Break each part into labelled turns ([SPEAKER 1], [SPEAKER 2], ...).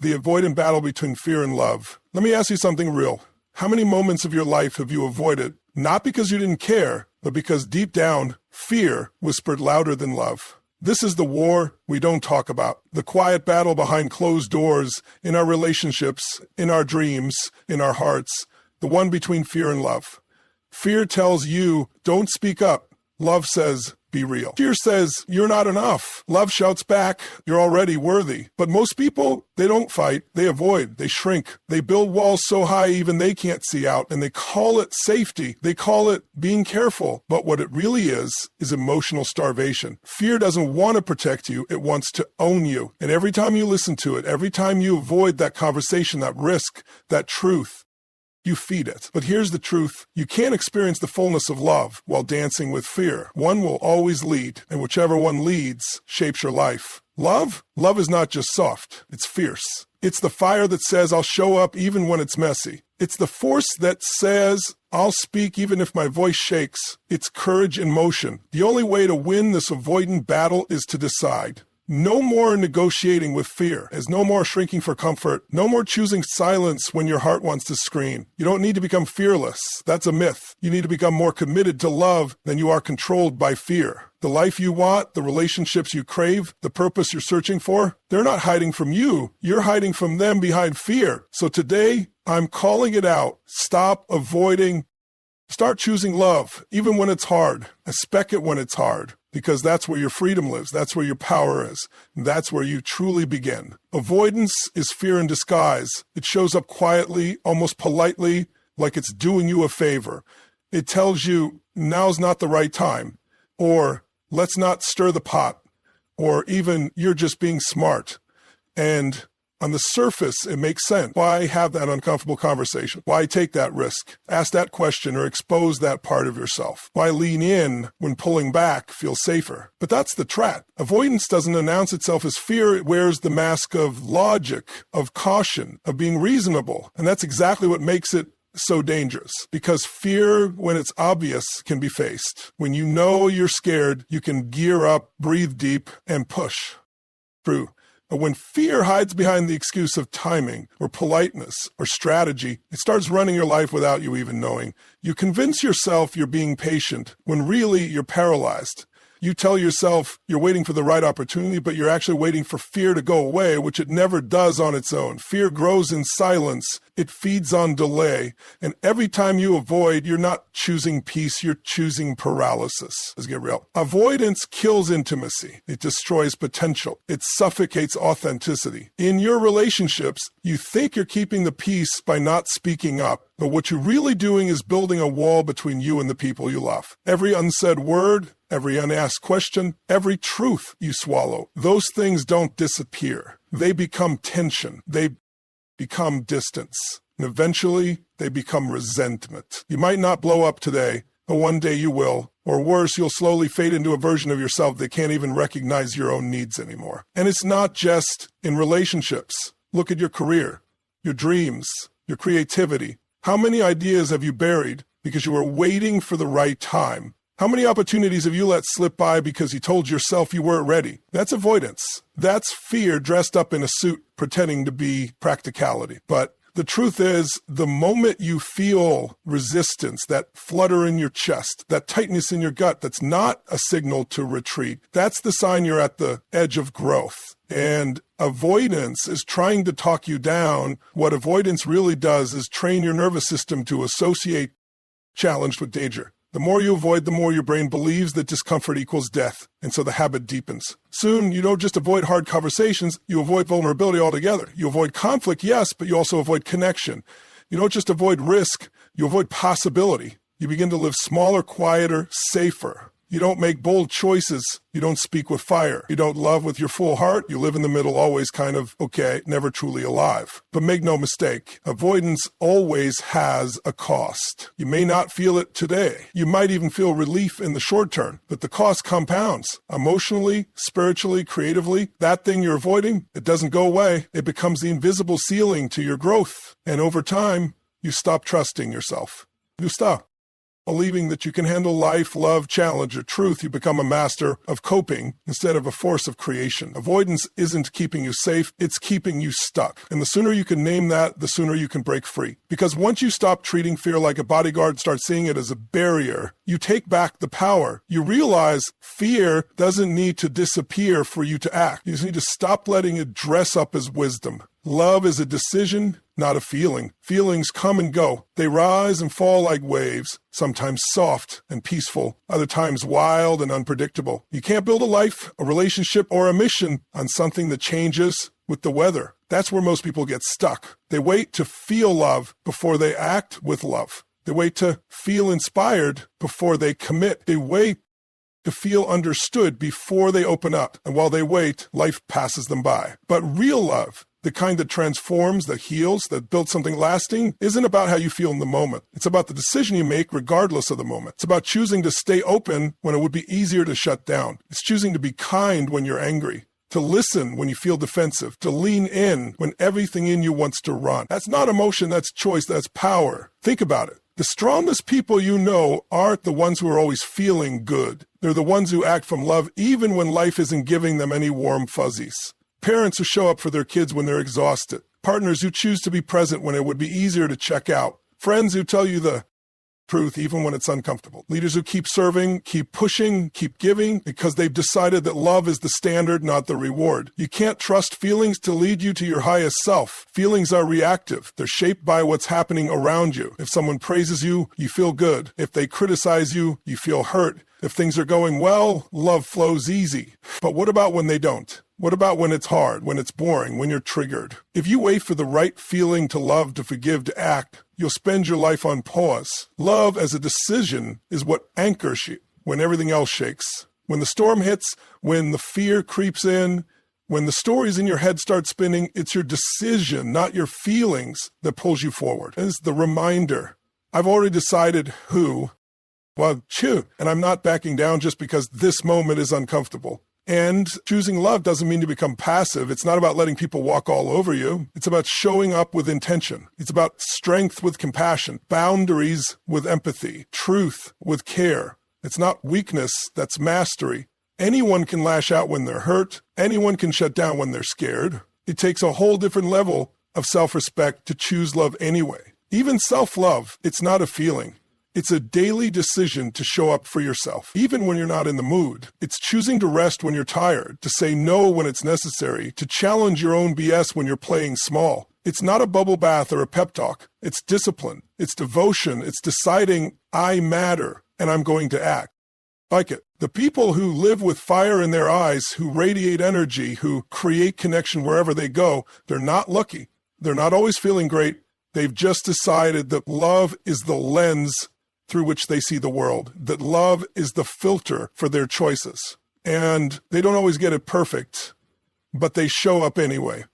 [SPEAKER 1] the avoidant battle between fear and love. Let me ask you something real. How many moments of your life have you avoided, not because you didn't care, but because deep down, fear whispered louder than love? This is the war we don't talk about. The quiet battle behind closed doors, in our relationships, in our dreams, in our hearts, the one between fear and love. Fear tells you, don't speak up. Love says, be real. Fear says, you're not enough. Love shouts back, you're already worthy. But most people, they don't fight, they avoid, they shrink. They build walls so high even they can't see out, and they call it safety. They call it being careful. But what it really is emotional starvation. Fear doesn't want to protect you, it wants to own you. And every time you listen to it, every time you avoid that conversation, that risk, that truth, you feed it. But here's the truth. You can't experience the fullness of love while dancing with fear. One will always lead, and whichever one leads shapes your life. Love is not just soft. It's fierce. It's the fire that says, I'll show up even when it's messy. It's the force that says, I'll speak even if my voice shakes. It's courage in motion. The only way to win this avoidant battle is to decide. No more negotiating with fear. There's no more shrinking for comfort. No more choosing silence when your heart wants to scream. You don't need to become fearless. That's a myth. You need to become more committed to love than you are controlled by fear. The life you want, the relationships you crave, the purpose you're searching for, they're not hiding from you. You're hiding from them behind fear. So today, I'm calling it out. Stop avoiding. Start choosing love, even when it's hard. Expect it when it's hard. Because that's where your freedom lives. That's where your power is. That's where you truly begin. Avoidance is fear in disguise. It shows up quietly, almost politely, like it's doing you a favor. It tells you, now's not the right time, or let's not stir the pot, or even you're just being smart. And on the surface, it makes sense. Why have that uncomfortable conversation? Why take that risk? Ask that question or expose that part of yourself. Why lean in when pulling back feels safer? But that's the trap. Avoidance doesn't announce itself as fear. It wears the mask of logic, of caution, of being reasonable. And that's exactly what makes it so dangerous. Because fear, when it's obvious, can be faced. When you know you're scared, you can gear up, breathe deep, and push through. But when fear hides behind the excuse of timing or politeness or strategy, it starts running your life without you even knowing. You convince yourself you're being patient when really you're paralyzed. You tell yourself you're waiting for the right opportunity, but you're actually waiting for fear to go away, which it never does on its own. Fear grows in silence. It feeds on delay. And every time you avoid, you're not choosing peace, you're choosing paralysis. Let's get real. Avoidance kills intimacy. It destroys potential. It suffocates authenticity. In your relationships, you think you're keeping the peace by not speaking up. But what you're really doing is building a wall between you and the people you love. Every unsaid word, every unasked question, every truth you swallow, those things don't disappear. They become tension. They become distance. And eventually, they become resentment. You might not blow up today, but one day you will. Or worse, you'll slowly fade into a version of yourself that can't even recognize your own needs anymore. And it's not just in relationships. Look at your career, your dreams, your creativity. How many ideas have you buried because you were waiting for the right time? How many opportunities have you let slip by because you told yourself you weren't ready? That's avoidance. That's fear dressed up in a suit pretending to be practicality. But the truth is, the moment you feel resistance, that flutter in your chest, that tightness in your gut, that's not a signal to retreat. That's the sign you're at the edge of growth. And avoidance is trying to talk you down. What avoidance really does is train your nervous system to associate challenge with danger. The more you avoid, the more your brain believes that discomfort equals death. And so the habit deepens. Soon, you don't just avoid hard conversations, you avoid vulnerability altogether. You avoid conflict, yes, but you also avoid connection. You don't just avoid risk, you avoid possibility. You begin to live smaller, quieter, safer. You don't make bold choices. You don't speak with fire. You don't love with your full heart. You live in the middle, always kind of okay, never truly alive. But make no mistake, avoidance always has a cost. You may not feel it today. You might even feel relief in the short term, but the cost compounds. Emotionally, spiritually, creatively, that thing you're avoiding, it doesn't go away. It becomes the invisible ceiling to your growth. And over time, you stop trusting yourself. You stop. believing that you can handle life, love, challenge, or truth, you become a master of coping instead of a force of creation. Avoidance isn't keeping you safe, it's keeping you stuck. And the sooner you can name that, the sooner you can break free. Because once you stop treating fear like a bodyguard, start seeing it as a barrier, you take back the power. You realize fear doesn't need to disappear for you to act. You just need to stop letting it dress up as wisdom. Love is a decision, not a feeling. Feelings come and go. They rise and fall like waves, sometimes soft and peaceful, other times wild and unpredictable. You can't build a life, a relationship, or a mission on something that changes with the weather. That's where most people get stuck. They wait to feel love before they act with love. They wait to feel inspired before they commit. They wait to feel understood before they open up. And while they wait, life passes them by. But real love, the kind that transforms, that heals, that builds something lasting, isn't about how you feel in the moment. It's about the decision you make regardless of the moment. It's about choosing to stay open when it would be easier to shut down. It's choosing to be kind when you're angry, to listen when you feel defensive, to lean in when everything in you wants to run. That's not emotion, that's choice, that's power. Think about it. The strongest people you know aren't the ones who are always feeling good. They're the ones who act from love even when life isn't giving them any warm fuzzies. Parents who show up for their kids when they're exhausted. Partners who choose to be present when it would be easier to check out. Friends who tell you the truth even when it's uncomfortable. Leaders who keep serving, keep pushing, keep giving because they've decided that love is the standard, not the reward. You can't trust feelings to lead you to your highest self. Feelings are reactive. They're shaped by what's happening around you. If someone praises you, you feel good. If they criticize you, you feel hurt. If things are going well, love flows easy. But what about when they don't? What about when it's hard, when it's boring, when you're triggered? If you wait for the right feeling to love, to forgive, to act, you'll spend your life on pause. Love as a decision is what anchors you when everything else shakes. When the storm hits, when the fear creeps in, when the stories in your head start spinning, it's your decision, not your feelings, that pulls you forward. It's the reminder. I've already decided who. Well, and I'm not backing down just because this moment is uncomfortable. And choosing love doesn't mean to become passive. It's not about letting people walk all over you. It's about showing up with intention. It's about strength with compassion, boundaries with empathy, truth with care. It's not weakness, that's mastery. Anyone can lash out when they're hurt. Anyone can shut down when they're scared. It takes a whole different level of self-respect to choose love anyway. Even self-love, it's not a feeling. It's a daily decision to show up for yourself, even when you're not in the mood. It's choosing to rest when you're tired, to say no when it's necessary, to challenge your own BS when you're playing small. It's not a bubble bath or a pep talk. It's discipline. It's devotion. It's deciding I matter and I'm going to act. Like it. The people who live with fire in their eyes, who radiate energy, who create connection wherever they go, they're not lucky. They're not always feeling great. They've just decided that love is the lens through which they see the world, that love is the filter for their choices. And they don't always get it perfect, but they show up anyway,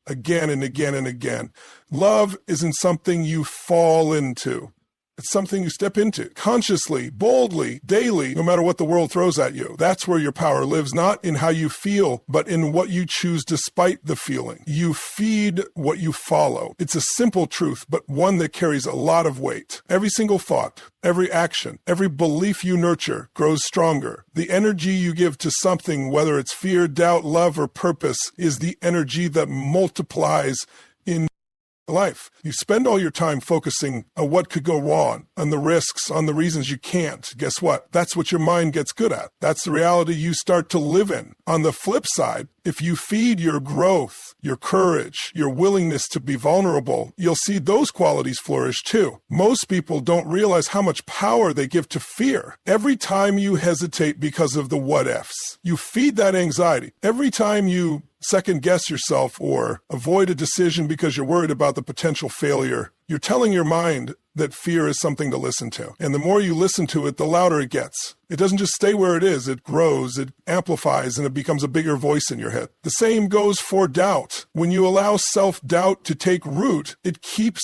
[SPEAKER 1] again and again and again. Love isn't something you fall into. It's something you step into consciously, boldly, daily, no matter what the world throws at you. That's where your power lives, not in how you feel, but in what you choose despite the feeling. You feed what you follow. It's a simple truth, but one that carries a lot of weight. Every single thought, every action, every belief you nurture grows stronger. The energy you give to something, whether it's fear, doubt, love, or purpose, is the energy that multiplies in life. You spend all your time focusing on what could go wrong, on the risks, on the reasons you can't. Guess what? That's what your mind gets good at. That's the reality you start to live in. On the flip side, if you feed your growth, your courage, your willingness to be vulnerable, you'll see those qualities flourish too. Most people don't realize how much power they give to fear. Every time you hesitate because of the what ifs, you feed that anxiety. Every time you second guess yourself or avoid a decision because you're worried about the potential failure, you're telling your mind that fear is something to listen to. And the more you listen to it, the louder it gets. It doesn't just stay where it is. It grows, it amplifies, and it becomes a bigger voice in your head. The same goes for doubt. When you allow self-doubt to take root, it keeps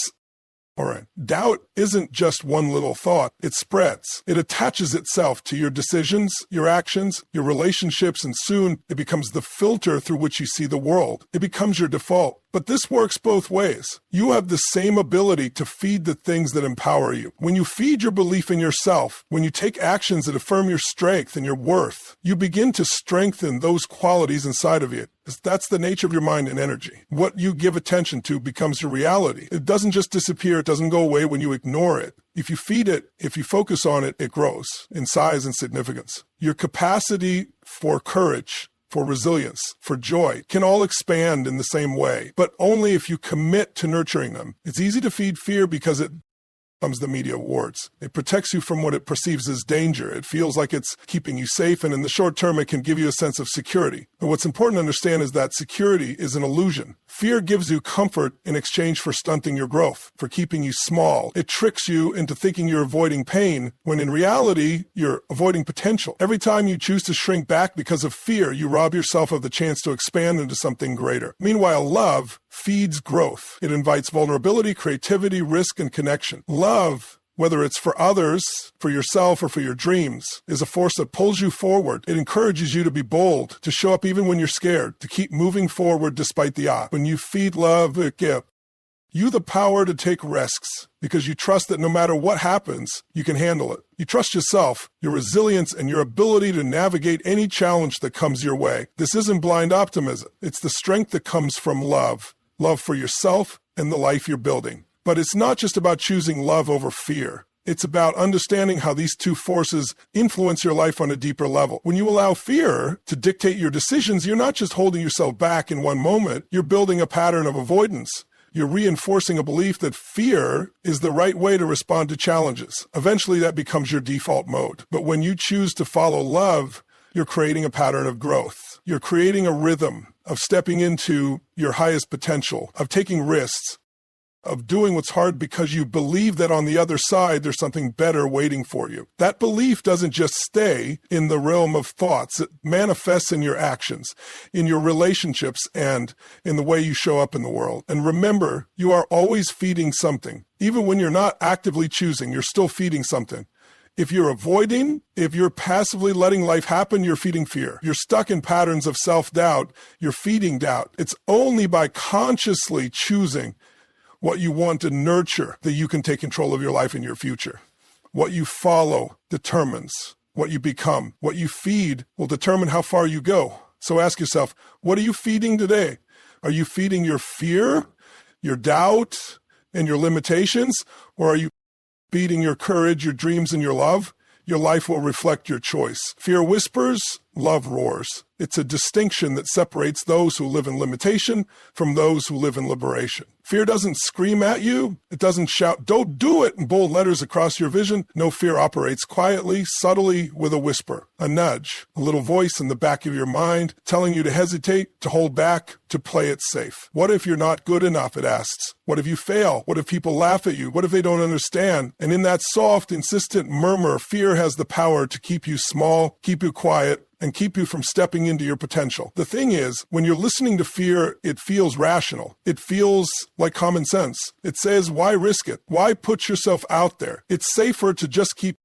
[SPEAKER 1] All right. Doubt isn't just one little thought. It spreads. It attaches itself to your decisions, your actions, your relationships, and soon it becomes the filter through which you see the world. It becomes your default. But this works both ways. You have the same ability to feed the things that empower you. When you feed your belief in yourself, when you take actions that affirm your strength and your worth, you begin to strengthen those qualities inside of you. That's the nature of your mind and energy. What you give attention to becomes your reality. It doesn't just disappear. It doesn't go away when you ignore it. If you feed it, if you focus on it, it grows in size and significance. Your capacity for courage, for resilience, for joy, can all expand in the same way, but only if you commit to nurturing them. It's easy to feed fear because it comes the media awards. It protects you from what it perceives as danger. It feels like it's keeping you safe, and in the short term, it can give you a sense of security. But what's important to understand is that security is an illusion. Fear gives you comfort in exchange for stunting your growth, for keeping you small. It tricks you into thinking you're avoiding pain, when in reality, you're avoiding potential. Every time you choose to shrink back because of fear, you rob yourself of the chance to expand into something greater. Meanwhile, love feeds growth. It invites vulnerability, creativity, risk, and connection. Love, whether it's for others, for yourself, or for your dreams, is a force that pulls you forward. It encourages you to be bold, to show up even when you're scared, to keep moving forward despite the odds. When you feed love, it gives you the power to take risks because you trust that no matter what happens, you can handle it. You trust yourself, your resilience, and your ability to navigate any challenge that comes your way. This isn't blind optimism. It's the strength that comes from love for yourself and the life you're building. But it's not just about choosing love over fear. It's about understanding how these two forces influence your life on a deeper level. When you allow fear to dictate your decisions, you're not just holding yourself back in one moment. You're building a pattern of avoidance. You're reinforcing a belief that fear is the right way to respond to challenges. Eventually, that becomes your default mode. But when you choose to follow love, you're creating a pattern of growth. You're creating a rhythm of stepping into your highest potential, of taking risks, of doing what's hard because you believe that on the other side, there's something better waiting for you. That belief doesn't just stay in the realm of thoughts. It manifests in your actions, in your relationships, and in the way you show up in the world. And remember, you are always feeding something. Even when you're not actively choosing, you're still feeding something. If you're avoiding, if you're passively letting life happen, you're feeding fear. You're stuck in patterns of self-doubt, you're feeding doubt. It's only by consciously choosing what you want to nurture that you can take control of your life and your future. What you follow determines what you become. What you feed will determine how far you go. So ask yourself, what are you feeding today? Are you feeding your fear, your doubt, and your limitations? Or are you feeding your courage, your dreams, and your love? Your life will reflect your choice. Fear whispers, love roars. It's a distinction that separates those who live in limitation from those who live in liberation. Fear doesn't scream at you. It doesn't shout, "Don't do it," in bold letters across your vision. No, fear operates quietly, subtly, with a whisper, a nudge, a little voice in the back of your mind telling you to hesitate, to hold back, to play it safe. What if you're not good enough, it asks. What if you fail? What if people laugh at you? What if they don't understand? And in that soft, insistent murmur, fear has the power to keep you small, keep you quiet, and keep you from stepping into your potential. The thing is, when you're listening to fear, it feels rational. It feels like common sense. It says, why risk it? Why put yourself out there? It's safer to just keep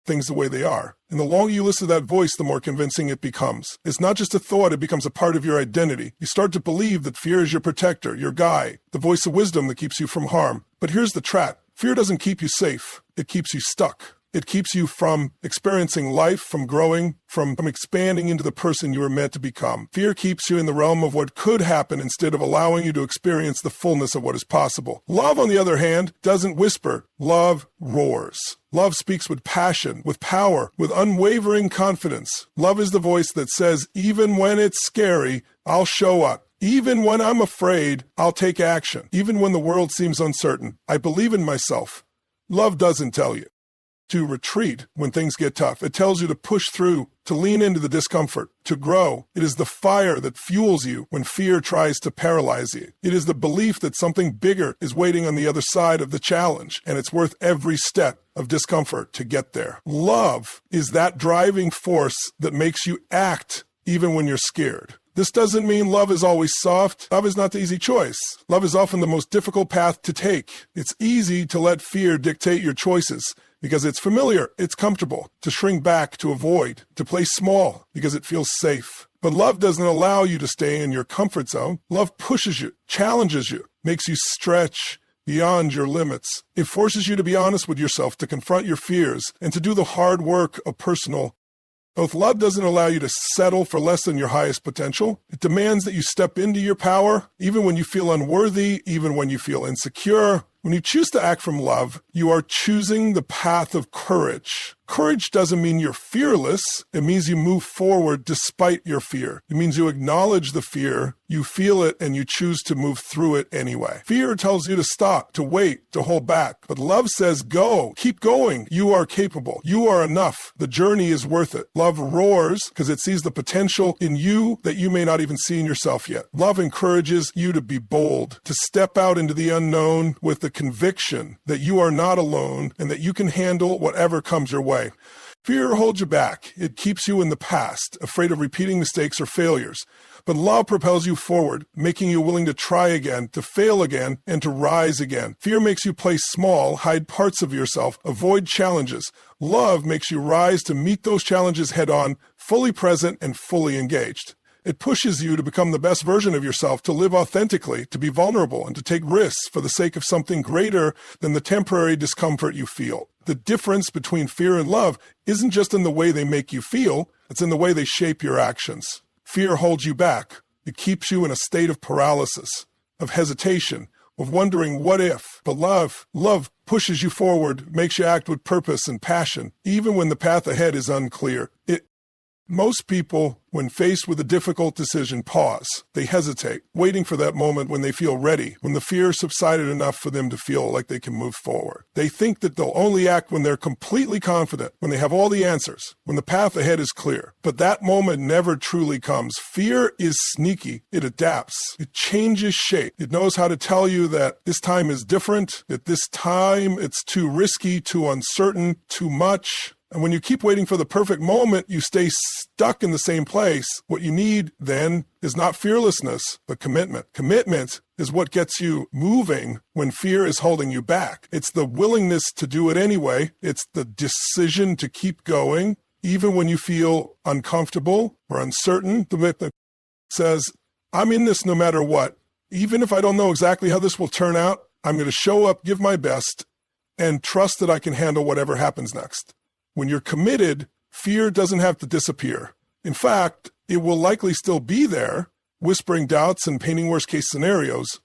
[SPEAKER 1] things the way they are. And the longer you listen to that voice, the more convincing it becomes. It's not just a thought, it becomes a part of your identity. You start to believe that fear is your protector, your guide, the voice of wisdom that keeps you from harm. But here's the trap. Fear doesn't keep you safe. It keeps you stuck. It keeps you from experiencing life, from growing, from expanding into the person you were meant to become. Fear keeps you in the realm of what could happen instead of allowing you to experience the fullness of what is possible. Love, on the other hand, doesn't whisper. Love roars. Love speaks with passion, with power, with unwavering confidence. Love is the voice that says, even when it's scary, I'll show up. Even when I'm afraid, I'll take action. Even when the world seems uncertain, I believe in myself. Love doesn't tell you to retreat when things get tough. It tells you to push through, to lean into the discomfort, to grow. It is the fire that fuels you when fear tries to paralyze you. It is the belief that something bigger is waiting on the other side of the challenge, and it's worth every step of discomfort to get there. Love is that driving force that makes you act even when you're scared. This doesn't mean love is always soft. Love is not the easy choice. Love is often the most difficult path to take. It's easy to let fear dictate your choices because it's familiar, it's comfortable, to shrink back, to avoid, to play small because it feels safe. But love doesn't allow you to stay in your comfort zone. Love pushes you, challenges you, makes you stretch beyond your limits. It forces you to be honest with yourself, to confront your fears, and to do the hard work of personal growth. Love doesn't allow you to settle for less than your highest potential. It demands that you step into your power, even when you feel unworthy, even when you feel insecure. When you choose to act from love, you are choosing the path of courage. Courage doesn't mean you're fearless. It means you move forward despite your fear. It means you acknowledge the fear, you feel it, and you choose to move through it anyway. Fear tells you to stop, to wait, to hold back. But love says go, keep going. You are capable. You are enough. The journey is worth it. Love roars because it sees the potential in you that you may not even see in yourself yet. Love encourages you to be bold, to step out into the unknown with the conviction that you are not alone and that you can handle whatever comes your way. Fear holds you back. It keeps you in the past, afraid of repeating mistakes or failures. But love propels you forward, making you willing to try again, to fail again, and to rise again. Fear makes you play small, hide parts of yourself, avoid challenges. Love makes you rise to meet those challenges head on, fully present and fully engaged. It pushes you to become the best version of yourself, to live authentically, to be vulnerable, and to take risks for the sake of something greater than the temporary discomfort you feel. The difference between fear and love isn't just in the way they make you feel, it's in the way they shape your actions. Fear holds you back. It keeps you in a state of paralysis, of hesitation, of wondering what if. But love pushes you forward, makes you act with purpose and passion, even when the path ahead is unclear. Most people, when faced with a difficult decision, pause. They hesitate, waiting for that moment when they feel ready, when the fear subsided enough for them to feel like they can move forward. They think that they'll only act when they're completely confident, when they have all the answers, when the path ahead is clear. But that moment never truly comes. Fear is sneaky. It adapts. It changes shape. It knows how to tell you that this time is different, that this time it's too risky, too uncertain, too much. And when you keep waiting for the perfect moment, you stay stuck in the same place. What you need then is not fearlessness, but commitment. Commitment is what gets you moving when fear is holding you back. It's the willingness to do it anyway. It's the decision to keep going, even when you feel uncomfortable or uncertain. The commitment says, I'm in this no matter what. Even if I don't know exactly how this will turn out, I'm going to show up, give my best, and trust that I can handle whatever happens next. When you're committed, fear doesn't have to disappear. In fact, it will likely still be there, whispering doubts and painting worst-case scenarios,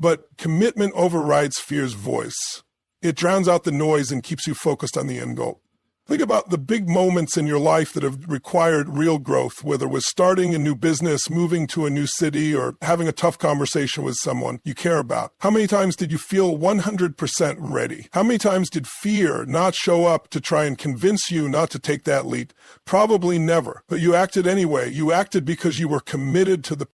[SPEAKER 1] but commitment overrides fear's voice. It drowns out the noise and keeps you focused on the end goal. Think about the big moments in your life that have required real growth, whether it was starting a new business, moving to a new city, or having a tough conversation with someone you care about. How many times did you feel 100% ready? How many times did fear not show up to try and convince you not to take that leap? Probably never. But you acted anyway. You acted because you were committed to the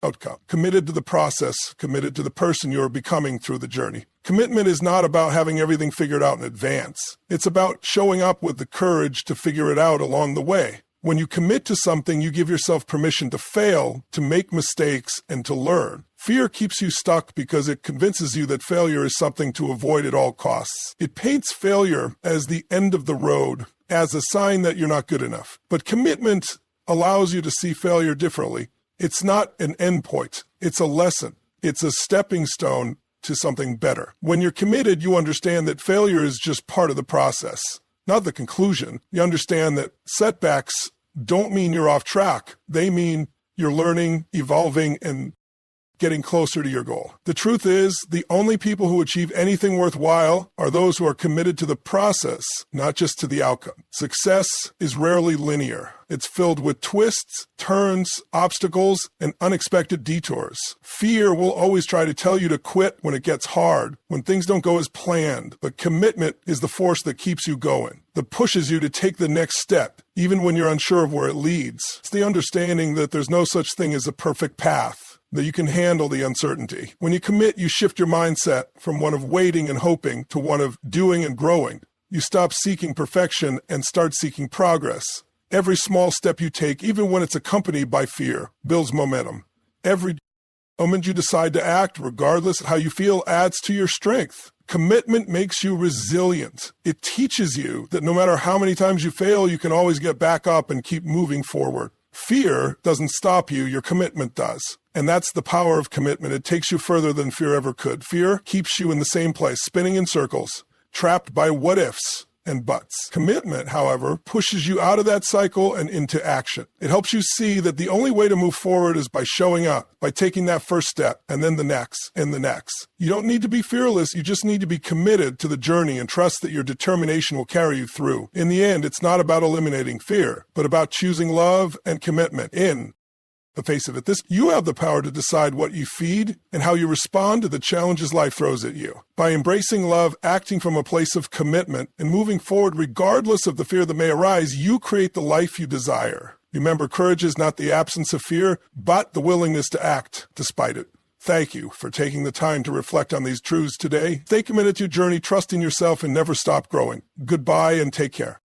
[SPEAKER 1] outcome, committed to the process, committed to the person you're becoming through the journey. Commitment is not about having everything figured out in advance. It's about showing up with the courage to figure it out along the way. When you commit to something, you give yourself permission to fail, to make mistakes, and to learn. Fear keeps you stuck because it convinces you that failure is something to avoid at all costs. It paints failure as the end of the road, as a sign that you're not good enough. But commitment allows you to see failure differently. It's not an endpoint. It's a lesson. It's a stepping stone to something better. When you're committed, you understand that failure is just part of the process, not the conclusion. You understand that setbacks don't mean you're off track. They mean you're learning, evolving, and getting closer to your goal. The truth is, the only people who achieve anything worthwhile are those who are committed to the process, not just to the outcome. Success is rarely linear. It's filled with twists, turns, obstacles, and unexpected detours. Fear will always try to tell you to quit when it gets hard, when things don't go as planned. But commitment is the force that keeps you going, that pushes you to take the next step, even when you're unsure of where it leads. It's the understanding that there's no such thing as a perfect path, that you can handle the uncertainty. When you commit, you shift your mindset from one of waiting and hoping to one of doing and growing. You stop seeking perfection and start seeking progress. Every small step you take, even when it's accompanied by fear, builds momentum. Every moment you decide to act, regardless of how you feel, adds to your strength. Commitment makes you resilient. It teaches you that no matter how many times you fail, you can always get back up and keep moving forward. Fear doesn't stop you, your commitment does. And that's the power of commitment. It takes you further than fear ever could. Fear keeps you in the same place, spinning in circles, trapped by what-ifs and buts. Commitment, however, pushes you out of that cycle and into action. It helps you see that the only way to move forward is by showing up, by taking that first step, and then the next, and the next. You don't need to be fearless, you just need to be committed to the journey and trust that your determination will carry you through. In the end, it's not about eliminating fear, but about choosing love and commitment in the face of it. You have the power to decide what you feed and how you respond to the challenges life throws at you. By embracing love, acting from a place of commitment, and moving forward regardless of the fear that may arise, you create the life you desire. Remember, courage is not the absence of fear, but the willingness to act despite it. Thank you for taking the time to reflect on these truths today. Stay committed to your journey, trust in yourself, and never stop growing. Goodbye and take care.